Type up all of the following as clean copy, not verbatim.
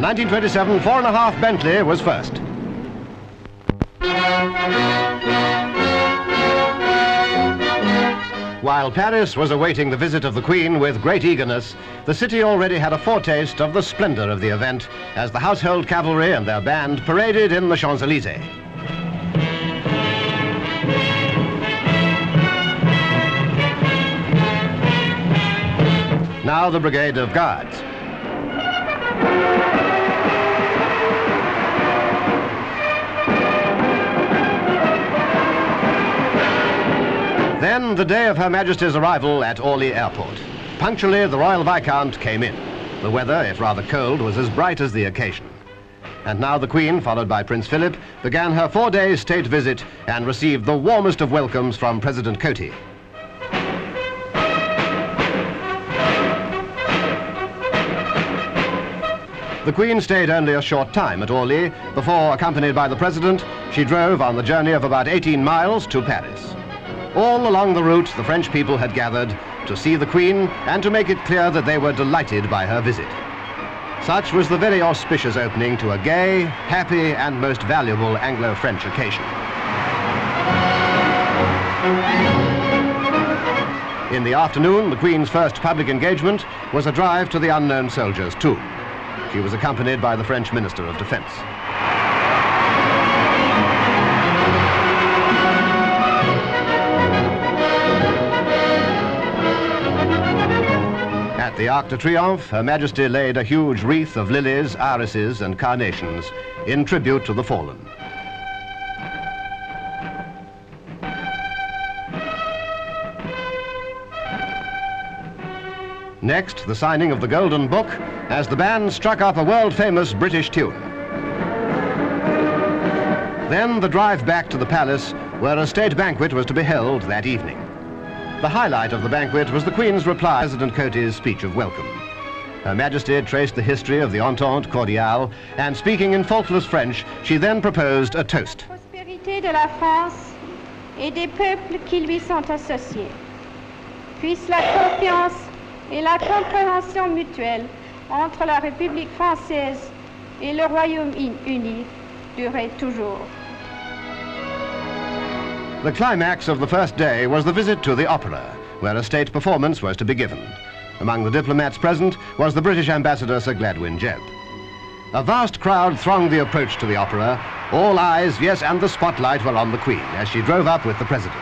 1927 4.5 Bentley was first. While Paris was awaiting the visit of the Queen with great eagerness, the city already had a foretaste of the splendor of the event as the household cavalry and their band paraded in the Champs-Élysées. Now the Brigade of Guards. Then the day of Her Majesty's arrival at Orly Airport. Punctually, the Royal Viscount came in. The weather, if rather cold, was as bright as the occasion. And now the Queen, followed by Prince Philip, began her 4-day state visit and received the warmest of welcomes from President Coty. The Queen stayed only a short time at Orly before, accompanied by the President, she drove on the journey of about 18 miles to Paris. All along the route, the French people had gathered to see the Queen and to make it clear that they were delighted by her visit. Such was the very auspicious opening to a gay, happy, and most valuable Anglo-French occasion. In the afternoon, the Queen's first public engagement was a drive to the unknown soldier's tomb. She was accompanied by the French Minister of Defense. At the Arc de Triomphe, Her Majesty laid a huge wreath of lilies, irises, and carnations in tribute to the fallen. Next, the signing of the Golden Book as the band struck up a world-famous British tune. Then the drive back to the palace, where a state banquet was to be held that evening. The highlight of the banquet was the Queen's reply to President Coty's speech of welcome. Her Majesty traced the history of the Entente cordiale, and speaking in faultless French, she then proposed a toast. Prospérité de la France et des peuples qui lui sont associés. Puisse la confiance et la compréhension mutuelle entre la République française et le Royaume-Uni durer toujours. The climax of the first day was the visit to the opera, where a state performance was to be given. Among the diplomats present was the British ambassador, Sir Gladwyn Jebb. A vast crowd thronged the approach to the opera. All eyes, yes, and the spotlight were on the Queen as she drove up with the President.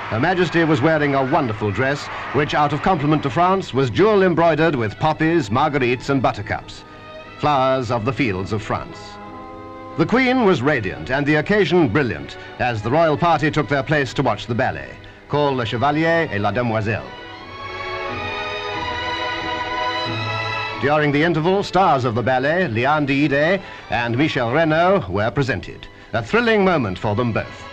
Her Majesty was wearing a wonderful dress, which, out of compliment to France, was jewel embroidered with poppies, marguerites, and buttercups, flowers of the fields of France. The Queen was radiant and the occasion brilliant as the royal party took their place to watch the ballet, called Le Chevalier et la Demoiselle. During the interval, stars of the ballet, Liane d'Ide and Michel Renaud, were presented. A thrilling moment for them both.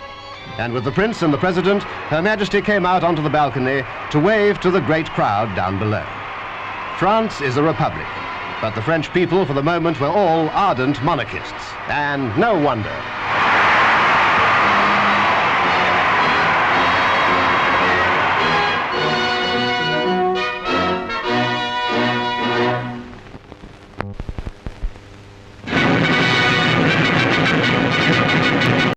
And with the Prince and the President, Her Majesty came out onto the balcony to wave to the great crowd down below. France is a republic, but the French people for the moment were all ardent monarchists, and no wonder.